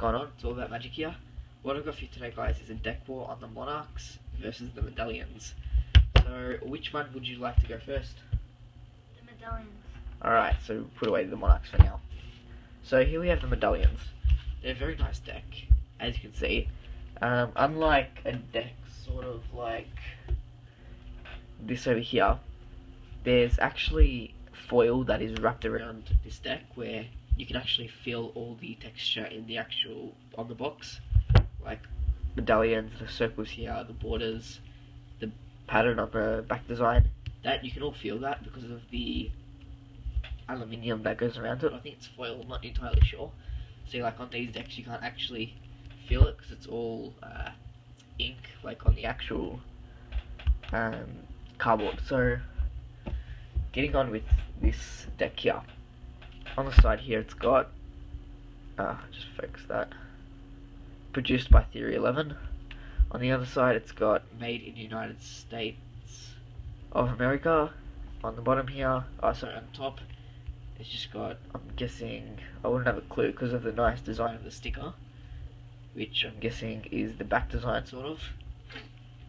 going on? It's all about magic here. What I've got for you today, guys, is a deck war on the Monarchs versus the Medallions. So, which one would you like to go first? The Medallions. Alright, so put away the Monarchs for now. So here we have the Medallions. They're a very nice deck, as you can see. Unlike a deck sort of like this over here, there's actually foil that is wrapped around this deck where you can actually feel all the texture in the actual, on the box. Like Medallions, the circles here, the borders, the pattern on the back design. That you can all feel that because of the aluminium that goes around it. I think it's foil, I'm not entirely sure. See, like on these decks you can't actually feel it because it's all ink, like on the actual cardboard. So, getting on with this deck here. On the side here it's got, just focus that, produced by Theory 11. On the other side it's got made in the United States of America. On the bottom here, sorry, on top, it's just got, I'm guessing, I wouldn't have a clue because of the nice design of the sticker, which I'm guessing is the back design sort of.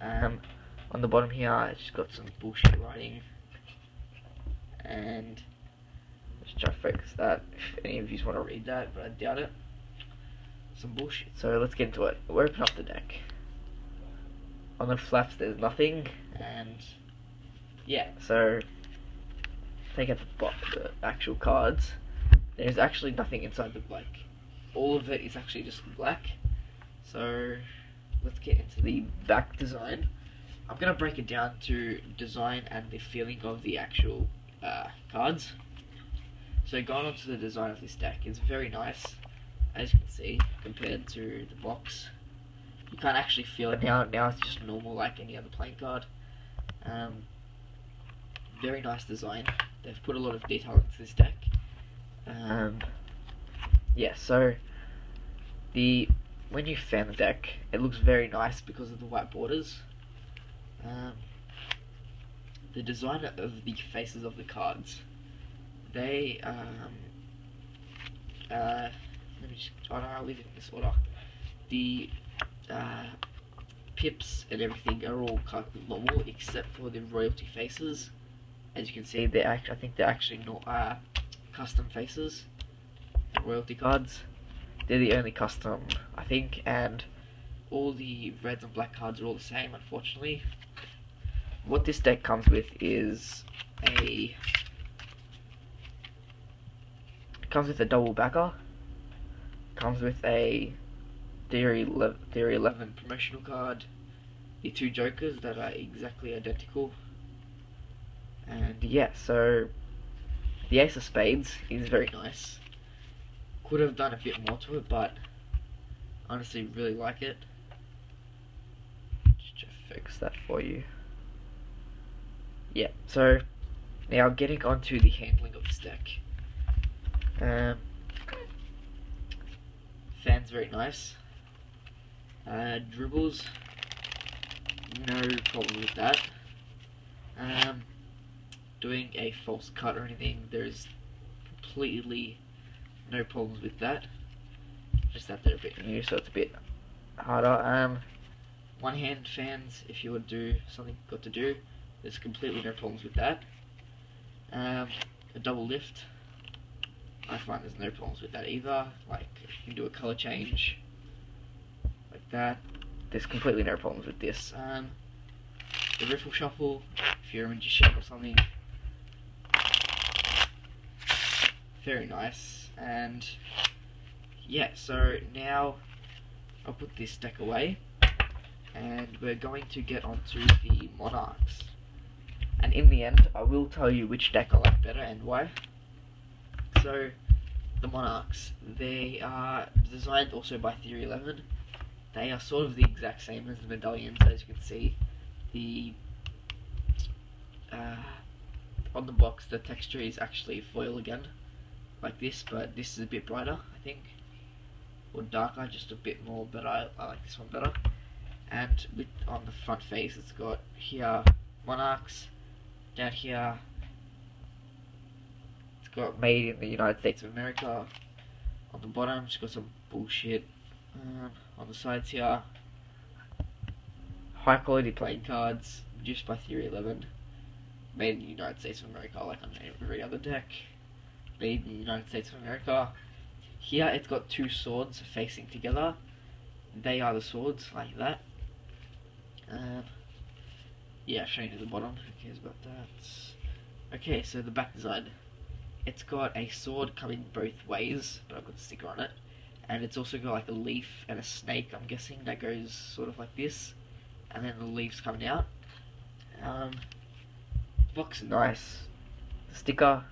On the bottom here it's just got some bullshit writing, and just try to focus that if any of you want to read that, but I doubt it. Some bullshit. So let's get into it. We'll open up the deck. On the flaps there's nothing, and yeah, so take out the actual cards. There's actually nothing inside the black. All of it is actually just black. So let's get into the back design. I'm gonna break it down to design and the feeling of the actual cards. So going on to the design of this deck, it's very nice, as you can see, compared to the box. You can't actually feel it now. Now it's just normal like any other playing card. Very nice design. They've put a lot of detail into this deck. Yeah, so when you fan the deck, it looks very nice because of the white borders. The design of the faces of the cards, they let me just, I'll leave it in this order. The pips and everything are all kind of normal except for the royalty faces. As you can see, I think they're actually not custom faces, royalty cards. They're the only custom, I think, and all the reds and black cards are all the same, unfortunately. What this deck comes with is it comes with a double backer, comes with a Theory 11 promotional card, the two jokers that are exactly identical, and yeah, so the Ace of Spades is very nice. Could have done a bit more to it, but honestly really like it. Just fix that for you. Yeah, so now getting onto the handling of this deck. Fan's very nice. Dribbles, no problem with that. Doing a false cut or anything, there's completely no problems with that. Just that they're a bit new, so it's a bit harder. One hand fans, if you would do something got to do, there's completely no problems with that. A double lift, I find there's no problems with that either. Like, you can do a color change like that. There's completely no problems with this. The riffle shuffle, if you're a magician or something, very nice. And yeah, so now I'll put this deck away and we're going to get onto the Monarchs. And in the end, I will tell you which deck I like better and why. So, the Monarchs, they are designed also by Theory 11. They are sort of the exact same as the Medallions, as you can see. On the box, the texture is actually foil again, like this, but this is a bit brighter, I think, or darker, just a bit more, but I like this one better. And on the front face, it's got here Monarchs, down here it's got made in the United States of America. On the bottom, it's got some bullshit On the sides here, high quality playing cards produced by Theory 11, made in the United States of America, like on every other deck. Made in the United States of America. Here it's got two swords facing together. They are the swords, like that. Yeah, showing you the bottom, who cares about that? Okay, so the back design. It's got a sword coming both ways, but I've got a sticker on it. And it's also got like a leaf and a snake, I'm guessing, that goes sort of like this. And then the leaves coming out. Box is nice. The sticker.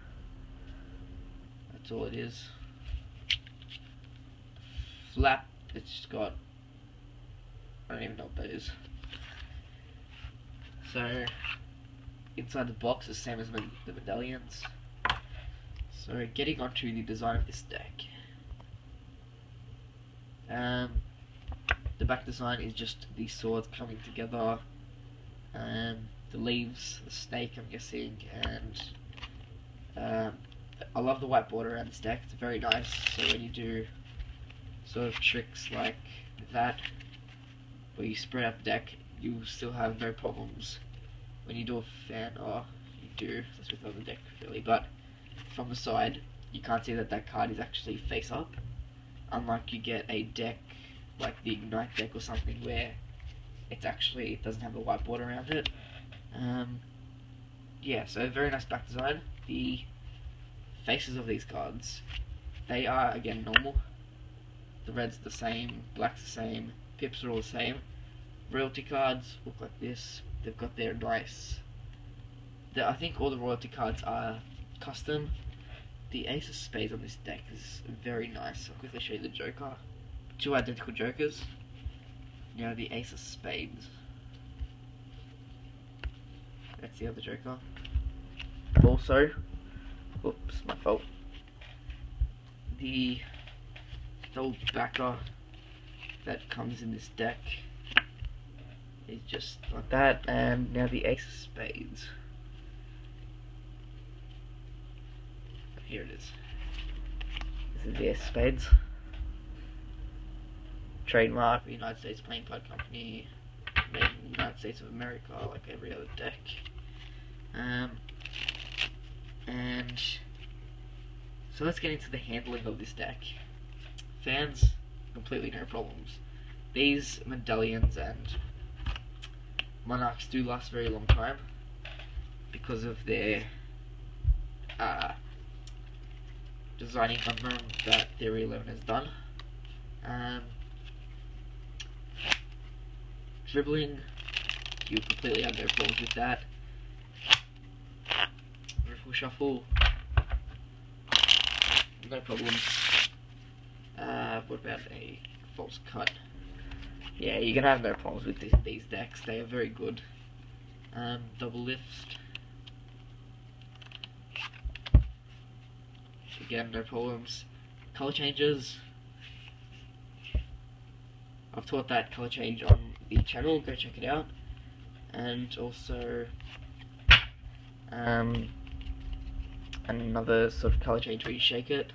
That's all it is. Flap, it's just got, I don't even know what that is. So, inside the box is the same as the medallions. So, getting onto the design of this deck. The back design is just the swords coming together, the leaves, the snake I'm guessing, and I love the white border around this deck. It's very nice, so when you do sort of tricks like that, where you spread out the deck, you still have no problems. When you do a fan, or you do, that's with the other deck really, but from the side, you can't see that that card is actually face up, unlike you get a deck like the Ignite deck or something where it doesn't have a white border around it. Yeah, so very nice back design. The faces of these cards, they are again normal. The red's the same, black's the same, pips are all the same. Royalty cards look like this. They've got their nice. I think all the royalty cards are custom. The Ace of Spades on this deck is very nice. I'll quickly show you the Joker. Two identical Jokers. Now the Ace of Spades. That's the other Joker. Also, oops, my fault. The double backer that comes in this deck is just like that, and now the Ace of Spades. Here it is. This is the Ace of Spades. Trademark, the United States Playing Card Company, made in the United States of America, like every other deck. And so let's get into the handling of this deck. Fans, completely no problems. These Medallions and Monarchs do last a very long time because of their designing number that Theory 11 has done. Dribbling, you completely have no problems with that. Riffle shuffle, no problems. What about a false cut? Yeah, you're gonna have no problems with these decks. They are very good. Double lift. Again, no problems. Color changes. I've taught that color change on the channel, go check it out. And also another sort of color change where you shake it.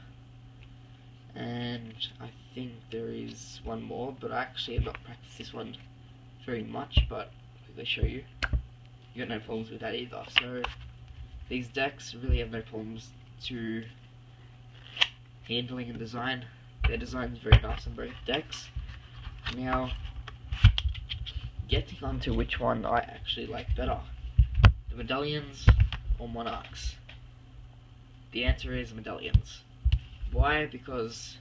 And I think there is one more, but I actually have not practiced this one very much, but I'll quickly show you. You got no problems with that either. So these decks really have no problems to handling and design. Their design is very nice on both decks. Now, getting on to which one I actually like better, the Medallions or Monarchs. The answer is Medallions. Why? Because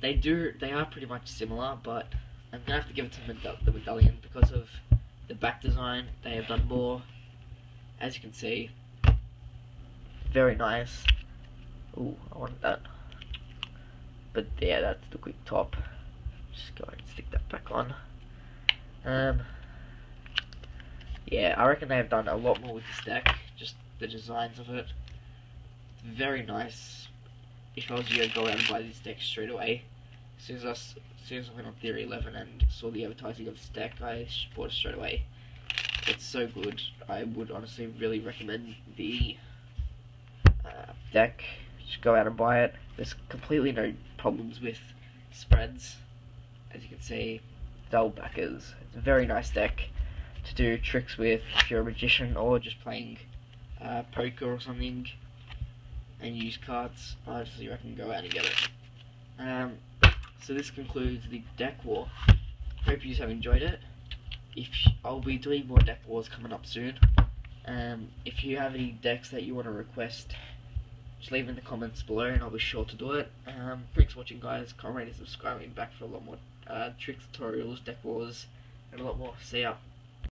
they are pretty much similar, but I'm gonna have to give it to the Medallion because of the back design. They have done more, as you can see. Very nice. Ooh, I wanted that. But yeah, that's the quick top. Just go ahead and stick that back on. Yeah, I reckon they have done a lot more with this deck. Just the designs of it. Very nice. If I was you, I'd go out and buy this deck straight away. As soon as I went on Theory 11 and saw the advertising of this deck, I bought it straight away. It's so good. I would honestly really recommend the deck. Just go out and buy it. There's completely no problems with spreads. as you can see, double backers. It's a very nice deck to do tricks with if you're a magician or just playing poker or something and use cards. Obviously, I can go out and get it. So this concludes the deck war. Hope you have enjoyed it. I'll be doing more deck wars coming up soon. If you have any decks that you want to request, just leave in the comments below and I'll be sure to do it. Thanks for watching, guys. Comment and subscribe back for a lot more tricks, tutorials, deck wars, and a lot more. See ya.